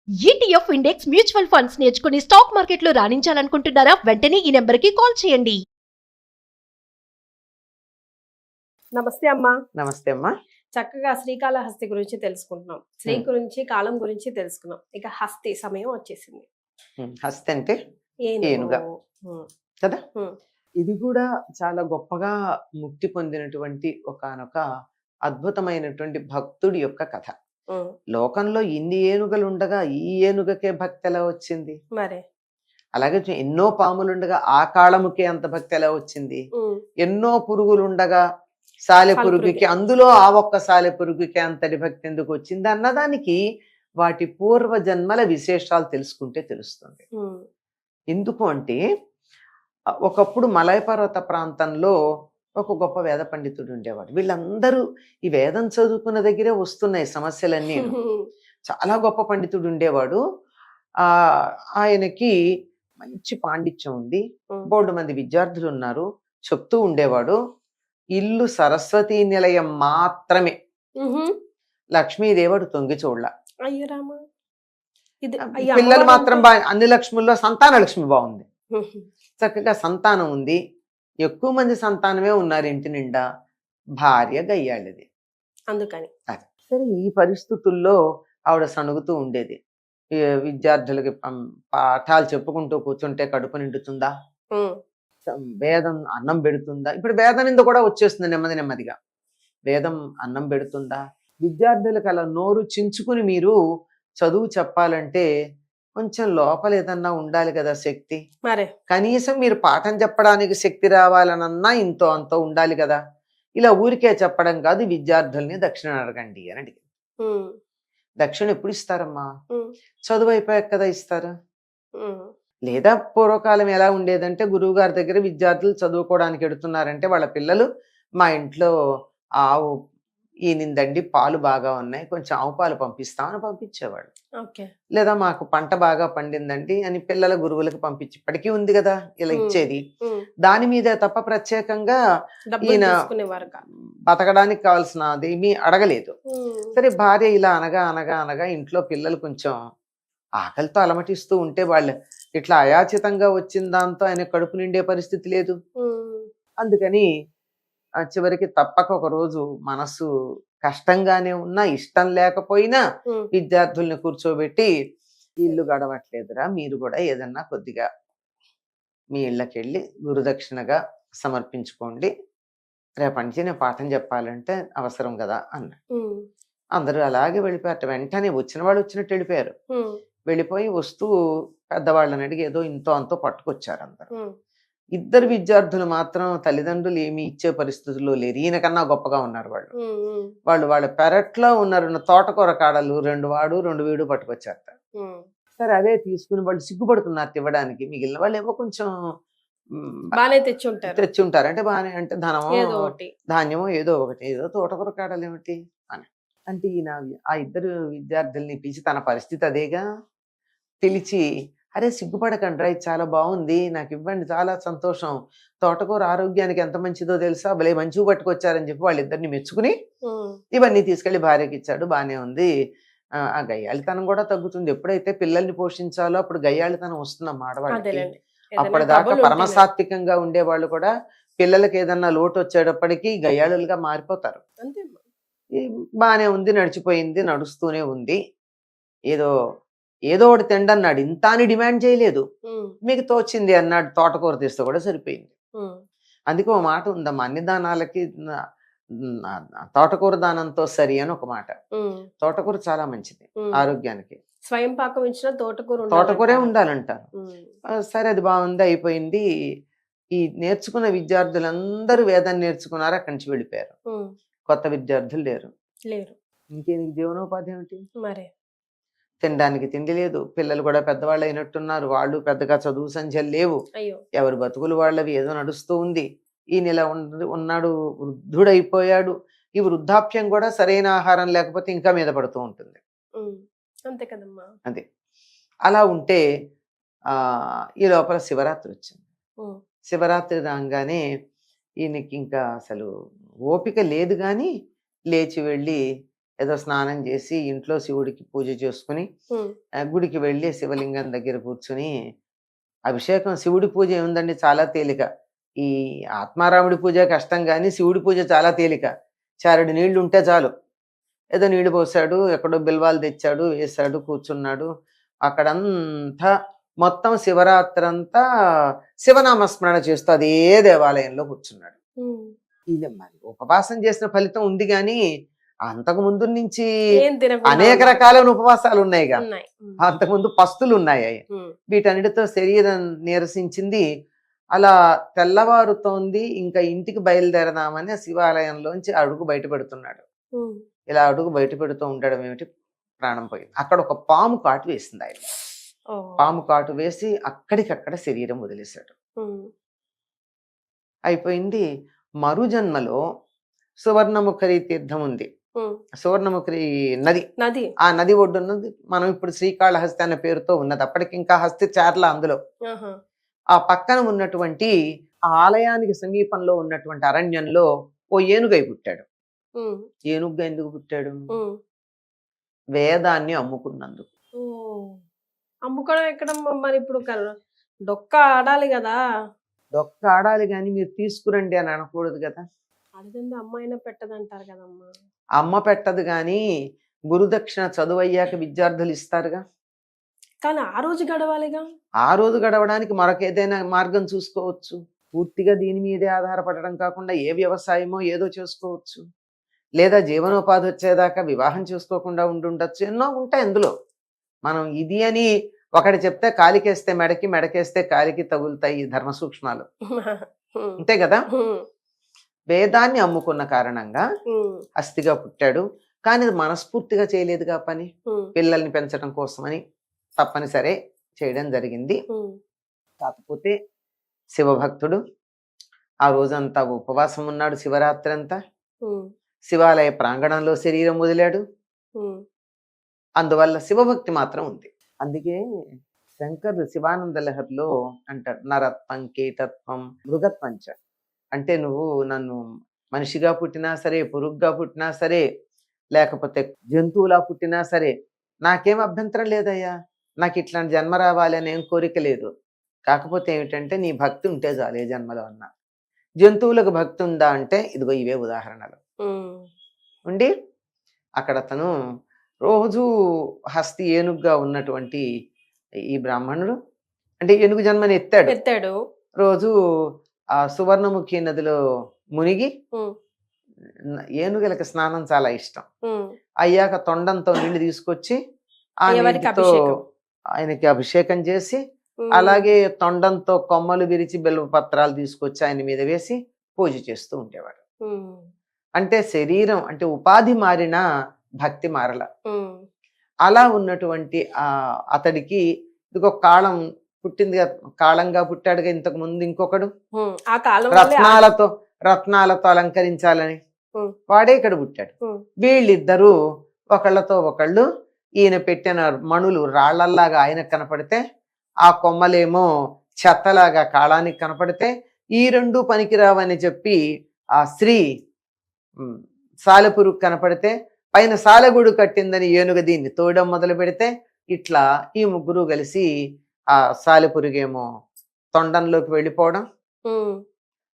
ETF index mutual funds నేర్చుకుని stock మార్కెట్లో రాణించాలనుకుంటున్నారా? వెంటనే ఈ నెంబర్కి కాల్ చేయండి. నమస్తే అమ్మా. నమస్తే అమ్మా. చక్కగా శ్రీకాళహస్తి గురించి తెలుసుకుంటున్నాం. శ్రీ గురించి, కాలం గురించి తెలుసుకున్నాం. ఇక హస్తి సమయం వచ్చేసింది. హస్తి అంటే ఏనుగా కదా. ఇది కూడా చాలా గొప్పగా ముక్తి పొందినటువంటి ఒకానొక అద్భుతమైనటువంటి భక్తుడి యొక్క కథ. లోకంలో ఇన్ని ఏనుగలు ఉండగా ఈ ఏనుగకే భక్తి ఎలా వచ్చింది? మరి అలాగే ఎన్నో పాములుండగా ఆ కాళముకే అంత భక్తి ఎలా వచ్చింది? ఎన్నో పురుగులుండగా సాలె పురుగుకి, అందులో ఆ ఒక్క సాలె పురుగుకి అంతటి భక్తి ఎందుకు వచ్చింది అన్నదానికి వాటి పూర్వజన్మల విశేషాలు తెలుసుకుంటే తెలుస్తుంది. ఎందుకు అంటే ఒకప్పుడు మలయ పర్వత ప్రాంతంలో ఒక గొప్ప వేద పండితుడు ఉండేవాడు. వీళ్ళందరూ ఈ వేదం చదువుకున్న దగ్గరే వస్తున్నాయి సమస్యలన్నీ. చాలా గొప్ప పండితుడు ఉండేవాడు. ఆయనకి మంచి పాండిత్యం ఉంది, బోర్డు మంది విద్యార్థులు ఉన్నారు. చెప్తూ ఉండేవాడు, ఇల్లు సరస్వతీ నిలయం మాత్రమే, లక్ష్మీదేవుడు తొంగి చూడలా. పిల్లలు మాత్రం అన్ని లక్ష్ముల్లో సంతాన లక్ష్మి బాగుంది, చక్కగా సంతానం ఉంది, ఎక్కువ మంది సంతానమే ఉన్నారు ఇంటి నిండా, భార్య గయ్యాళ్ళది. అందుకని సరే, ఈ పరిస్థితుల్లో ఆవిడ సణుగుతూ ఉండేది. విద్యార్థులకి పాఠాలు చెప్పుకుంటూ కూర్చుంటే కడుపు నిండుతుందా? వేదం అన్నం పెడుతుందా? ఇప్పుడు వేద నింద కూడా వచ్చేస్తుంది నెమ్మదిగా. వేదం అన్నం పెడుతుందా? విద్యార్థులకు అలా నోరు చించుకుని మీరు చదువు చెప్పాలంటే కొంచెం లోపల ఏదన్నా ఉండాలి కదా శక్తి. కనీసం మీరు పాఠం చెప్పడానికి శక్తి రావాలనన్నా ఇంతో అంతో ఉండాలి కదా. ఇలా ఊరికే చెప్పడం కాదు, విద్యార్థుల్ని దక్షిణ అడగండి అని అడిగింది. దక్షిణ ఎప్పుడు ఇస్తారమ్మా? చదువు అయిపోయాక కదా ఇస్తారు. లేదా పూర్వకాలం ఎలా ఉండేదంటే, గురువు గారి దగ్గర విద్యార్థులు చదువుకోవడానికి ఎడుతున్నారంటే వాళ్ళ పిల్లలు, మా ఇంట్లో ఆవు ఈనిందండి, పాలు బాగా ఉన్నాయి, కొంచెం ఆవు పాలు పంపిస్తామని పంపించేవాడు. లేదా మాకు పంట బాగా పండిందండి అని పిల్లల గురువులకు పంపించి, ఇప్పటికీ ఉంది కదా ఇలా ఇచ్చేది. దాని మీద తప్ప ప్రత్యేకంగా ఈయన బతకడానికి కావాల్సినది ఏమీ అడగలేదు. సరే, భార్య ఇలా అనగా ఇంట్లో పిల్లలు కొంచెం ఆకలితో అలమటిస్తూ ఉంటే వాళ్ళు ఇట్లా అయాచితంగా వచ్చిన దాంతో ఆయన కడుపు నిండే పరిస్థితి లేదు. అందుకని చివరికి తప్పక ఒక రోజు మనసు కష్టంగానే ఉన్నా, ఇష్టం లేకపోయినా విద్యార్థుల్ని కూర్చోబెట్టి, ఇల్లు గడవట్లేదురా, మీరు కూడా ఏదన్నా కొద్దిగా మీ ఇళ్ళకెళ్ళి గురుదక్షిణగా సమర్పించుకోండి, రేపటి నుంచి నేను పాఠం చెప్పాలంటే అవసరం కదా అన్న. అందరూ అలాగే వెళ్ళిపోయారు. వెంటనే వచ్చిన వాళ్ళు వచ్చినట్టు వెళ్ళిపోయారు. వెళ్ళిపోయి వస్తూ పెద్దవాళ్ళని అడిగి ఏదో ఇంతో అంతో పట్టుకొచ్చారు అందరు. ఇద్దరు విద్యార్థులు మాత్రం తల్లిదండ్రులు ఏమి ఇచ్చే పరిస్థితుల్లో లేరు. ఈయనకన్నా గొప్పగా ఉన్నారు వాళ్ళు. వాళ్ళ పెరట్లో ఉన్న తోటకూర కాడలు 2 వాడు 2 వీడు పట్టుకొచ్చారు. సరే, అదే తీసుకుని వాళ్ళు సిగ్గుపడుతున్నారు ఇవ్వడానికి. మిగిలిన వాళ్ళు ఏమో కొంచెం తెచ్చుంటారు. అంటే బాగానే, అంటే ధాన్యమో ఏదో ఒకటి, ఏదో తోటకూర కాడలు ఏమిటి అని అంటే, ఈయన ఆ ఇద్దరు విద్యార్థుల్ని పిలిచి, తన పరిస్థితి అదేగా, పిలిచి, అరే సిగ్గుపడకండి రా, ఇది చాలా బాగుంది, నాకు ఇవ్వండి, చాలా సంతోషం, తోటకూర ఆరోగ్యానికి ఎంత మంచిదో తెలుసా, భలే మంచిగా పట్టుకొచ్చారని చెప్పి వాళ్ళిద్దరిని మెచ్చుకుని ఇవన్నీ తీసుకెళ్లి భార్యకి ఇచ్చాడు. బానే ఉంది. ఆ గయ్యాళితనం కూడా తగ్గుతుంది. ఎప్పుడైతే పిల్లల్ని పోషించాలో అప్పుడు గయ్యాళితనం వస్తుందమ్మా ఆడవాళ్ళకి. అప్పటిదాకా పరమసాత్వికంగా ఉండేవాళ్ళు కూడా పిల్లలకి ఏదన్నా లోటు వచ్చేటప్పటికీ గయ్యాళులుగా మారిపోతారు. బానే ఉంది, నడిచిపోయింది, నడుస్తూనే ఉంది. ఏదో ఒకటి తిండన్నాడు, ఇంత అని డిమాండ్ చేయలేదు. మీకు తోచింది అన్నాడు, తోటకూర తీస్తే కూడా సరిపోయింది. అందుకే ఒక మాట ఉందమ్మా, అన్ని దానాలకి తోటకూర దానంతో సరి అని ఒక మాట. తోటకూర చాలా మంచిది ఆరోగ్యానికి. స్వయం పాకం ఇచ్చిన తోటకూరే ఉండాలంటారు. సరే, అది బాగుంది, అయిపోయింది. ఈ నేర్చుకున్న విద్యార్థులందరూ వేదాన్ని నేర్చుకున్నారు, అక్కడి నుంచి వెళ్ళిపోయారు. కొత్త విద్యార్థులు లేరు. ఇంకేందుకు జీవనోపాధి ఏమిటి? తినడానికి తిండి లేదు, పిల్లలు కూడా పెద్దవాళ్ళు అయినట్టున్నారు, వాళ్ళు పెద్దగా చదువు సంధ్యలు లేవు, ఎవరి బతుకులు వాళ్ళవి, ఏదో నడుస్తూ ఉంది. ఈయన ఇలా ఉన్నాడు, వృద్ధుడైపోయాడు. ఈ వృద్ధాప్యం కూడా సరైన ఆహారం లేకపోతే ఇంకా మీద పడుతూ ఉంటుంది. అదే అలా ఉంటే ఈ లోపల శివరాత్రి వచ్చింది. శివరాత్రి రాగానే ఈయనకి ఇంకా అసలు ఓపిక లేదు, కానీ లేచి వెళ్ళి ఏదో స్నానం చేసి ఇంట్లో శివుడికి పూజ చేసుకుని ఉమ్, గుడికి వెళ్ళి శివలింగం దగ్గర కూర్చుని అభిషేకం శివుడి పూజ ఏముందండి చాలా తేలిక. ఈ ఆత్మారాముడి పూజ కష్టం కానీ శివుడి పూజ చాలా తేలిక. చారెడు నీళ్లు ఉంటే చాలు. ఏదో నీళ్లు పోసాడు, ఎక్కడో బిల్వాలు తెచ్చాడు, వేసాడు, కూర్చున్నాడు. అక్కడంతా మొత్తం శివరాత్రి అంతా శివనామస్మరణ చేస్తూ అదే దేవాలయంలో కూర్చున్నాడు. ఉమ్. ఇది మరి ఉపవాసం చేసిన ఫలితం ఉంది కానీ అంతకు ముందు నుంచి ఏం తినకుండా అనేక రకాలైన ఉపవాసాలు ఉన్నాయిగా. ఉన్నాయి. ఉమ్, అంతకుముందు పస్తులు ఉన్నాయి. ఉమ్, వీటన్నిటితో శరీరం నీరసించింది. అలా తెల్లవారుతోంది, ఇంకా ఇంటికి బయలుదేరదామని ఆ శివాలయంలోంచి అడుగు బయట పెడుతున్నాడు. ఉమ్. ఇలా అడుగు బయట పెడుతూ ఉండడం ఏమిటి, ప్రాణం పోయింది. అక్కడ ఒక పాము కాటు వేసింది ఆయన. ఓ. పాము కాటు వేసి అక్కడికక్కడ శరీరం వదిలేశాడు. ఉమ్, అయిపోయింది. మరుజన్మలో సువర్ణముఖరి తీర్థం ఉంది, ఉమ్. సువర్ణముఖరి నది. నది. ఆ నది ఒడ్డున్నది మనం ఇప్పుడు శ్రీకాళహస్తి అనే పేరుతో ఉన్నది. అప్పటికి ఇంకా హస్తి చార్ల అందులో. ఆహా. ఆ పక్కన ఉన్నటువంటి ఆ ఆలయానికి సమీపంలో ఉన్నటువంటి అరణ్యంలో ఓ ఏనుగై పుట్టాడు. ఉమ్, ఏనుగ్గా ఎందుకు పుట్టాడు? ఉమ్. వేదాన్ని అమ్ముకున్నందుకు. ఓ. అమ్ముకోవడం ఎక్కడ మరి ఇప్పుడు డొక్క ఆడాలి కదా. డొక్క ఆడాలి కానీ మీరు తీసుకురండి అని అనకూడదు కదా. అడిగింది అమ్మాయినా పెట్టదంటారు కదమ్మా. అమ్మ పెట్టదు కానీ గురుదక్షిణ చదువు అయ్యాక విద్యార్థులు ఇస్తారుగా. కానీ ఆ రోజు గడవాలిగా. ఆ రోజు గడవడానికి మరొక ఏదైనా మార్గం చూసుకోవచ్చు. పూర్తిగా దీని మీదే ఆధారపడడం కాకుండా ఏ వ్యవసాయమో ఏదో చేసుకోవచ్చు. లేదా జీవనోపాధి వచ్చేదాకా వివాహం చేసుకోకుండా ఉండుండొచ్చు. ఎన్నో ఉంటాయి అందులో. మనం ఇది అని ఒకటి చెప్తే కాలికేస్తే మెడకి, మెడకేస్తే కాలికి తగులుతాయి ఈ ధర్మ సూక్ష్మాలు. అంతే కదా. ఉమ్, వేదాన్ని అమ్ముకున్న కారణంగా ఉమ్, అస్థిగా పుట్టాడు. కానీ అది మనస్ఫూర్తిగా చేయలేదుగా పని. ఉమ్, పిల్లల్ని పెంచడం కోసమని తప్పనిసరే చేయడం జరిగింది. ఉమ్. కాకపోతే శివభక్తుడు ఆ రోజంతా ఉపవాసం ఉన్నాడు. శివరాత్రి అంతా ఉమ్, శివాలయ ప్రాంగణంలో శరీరం వదిలాడు. ఉమ్. అందువల్ల శివభక్తి మాత్రం ఉంది. అందుకే శంకరుడు శివానంద లహరిలో అంటాడు, నరత్వం కీటత్వం మృగత్వంచ. అంటే నువ్వు నన్ను మనిషిగా పుట్టినా సరే, పురుగుగా పుట్టినా సరే, లేకపోతే జంతువులా పుట్టినా సరే నాకేం అభ్యంతరం లేదయ్యా. నాకు ఇట్లాంటి జన్మ రావాలి అని ఏం కోరిక లేదు. కాకపోతే ఏమిటంటే నీ భక్తి ఉంటే చాలు. ఏ జన్మలో అన్నా జంతువులకు భక్తి ఉందా అంటే ఇదిగో ఇవే ఉదాహరణలు. ఉమ్, ఉండి అక్కడ అతను రోజు హస్తి ఏనుగుగా ఉన్నటువంటి ఈ బ్రాహ్మణుడు అంటే ఏనుగు జన్మని ఎత్తాడు. రోజు ఆ సువర్ణముఖి నదిలో మునిగి, ఉమ్, ఏనుగులకి స్నానం చాలా ఇష్టం. ఉమ్. అయ్యాక తొండంతో నీళ్లు తీసుకొచ్చి ఆ ఎవరికి నీటితో అభిషేకం? ఆయనకి అభిషేకం చేసి, ఉమ్. అలాగే తొండంతో కొమ్మలు విరిచి బిల్వ పత్రాలు తీసుకొచ్చి ఆయన మీద వేసి పూజ చేస్తూ ఉండేవాడు. ఉమ్, అంటే శరీరం అంటే ఉపాధి మారినా భక్తి మారల. ఉమ్. అలా ఉన్నటువంటి అతడికి ఇదిగో కాళం పుట్టింది. కాళంగా పుట్టాడుగా ఇంతకు ముందు ఇంకొకడు, ఉమ్. ఆ కాలం రత్నాలతో అలంకరించాలని ఉమ్. వాడే ఇక్కడ పుట్టాడు. ఉమ్. వీళ్ళిద్దరూ ఒకళ్ళతో ఒకళ్ళు ఈయన పెట్టిన మణులు రాళ్లల్లాగా ఆయనకు కనపడితే, ఆ కొమ్మలేమో చెత్తలాగా కాళానికి కనపడితే, ఈ రెండు పనికిరావని చెప్పి ఆ స్త్రీ సాలెపురుగు కనపడితే పైన సాలెగూడు కట్టిందని ఏనుగ దీన్ని తోయడం మొదలు పెడితే, ఇట్లా ఈ ముగ్గురు కలిసి ఆ సాలెపురుగేమో తొండంలోకి వెళ్ళిపోవడం,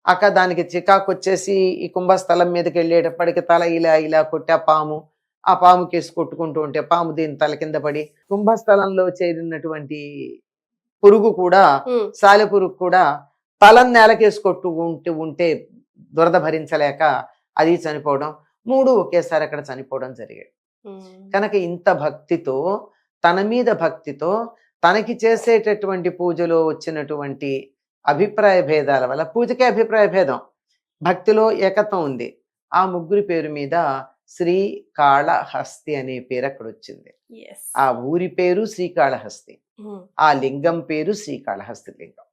అక్క దానికి చికాకు వచ్చేసి ఈ కుంభస్థలం మీదకి వెళ్ళేటప్పటికి తల ఇలా ఇలా కొట్టి ఆ పాము కేసు కొట్టుకుంటూ ఉంటే పాము దీని తల కింద పడి కుంభస్థలంలో చేరినటువంటి పురుగు కూడా, సాలెపురుగు కూడా తలం నేలకేసి కొట్టుకుంటూ ఉంటే దురద భరించలేక అది చనిపోవడం, మూడు ఒకేసారి అక్కడ చనిపోవడం జరిగాయి. కనుక ఇంత భక్తితో, తన మీద భక్తితో, తనకి చేసేటటువంటి పూజలో వచ్చినటువంటి అభిప్రాయ భేదాల వల్ల, పూజకే అభిప్రాయ భేదం, భక్తిలో ఏకత్వం ఉంది. ఆ ముగ్గురి పేరు మీద శ్రీకాళహస్తి అనే పేరు అక్కడ వచ్చింది. ఆ ఊరి పేరు శ్రీకాళహస్తి, ఆ లింగం పేరు శ్రీకాళహస్తి లింగం.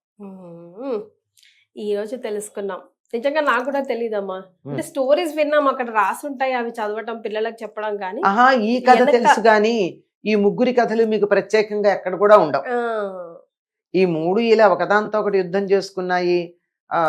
ఈ రోజు తెలుసుకున్నాం. నిజంగా నాకు కూడా తెలియదమ్మా. అంటే స్టోరీస్ విన్నాం, అక్కడ రాసుంటాయి, అవి చదవటం, పిల్లలకు చెప్పడం. కానీ ఈ కథ తెలుసు గాని ఈ ముగ్గురి కథలు మీకు ప్రత్యేకంగా ఎక్కడ కూడా ఉండవు. ఈ మూడు ఇలా ఒకదాంతో ఒకటి యుద్ధం చేసుకున్నాయి, ఆ,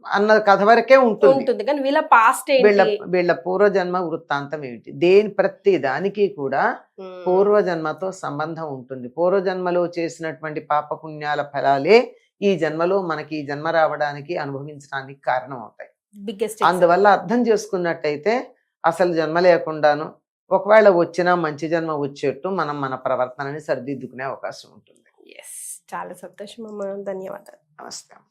అన్న కథ వరకే ఉంటుంది. ఉంటుంది కానీ వీళ్ళ పాస్ట్ వీళ్ళ ఏంటి? వీళ్ళ పూర్వజన్మ వృత్తాంతం ఏమిటి, ప్రతి దానికి కూడా ఉమ్, పూర్వజన్మతో సంబంధం ఉంటుంది. పూర్వజన్మలో చేసినటువంటి పాపపుణ్యాల ఫలాలే ఈ జన్మలో మనకి ఈ జన్మ రావడానికి అనుభవించడానికి కారణం అవుతాయి. biggest అందువల్ల అర్థం చేసుకున్నట్టయితే అసలు జన్మ లేకుండాను ఒకవేళ వచ్చినా మంచి జన్మ వచ్చేట్టు మనం మన ప్రవర్తనని సరిదిద్దుకునే అవకాశం ఉంటుంది. ఎస్, చాలా సంతోషం అమ్మా, ధన్యవాదాలు. నమస్కారం.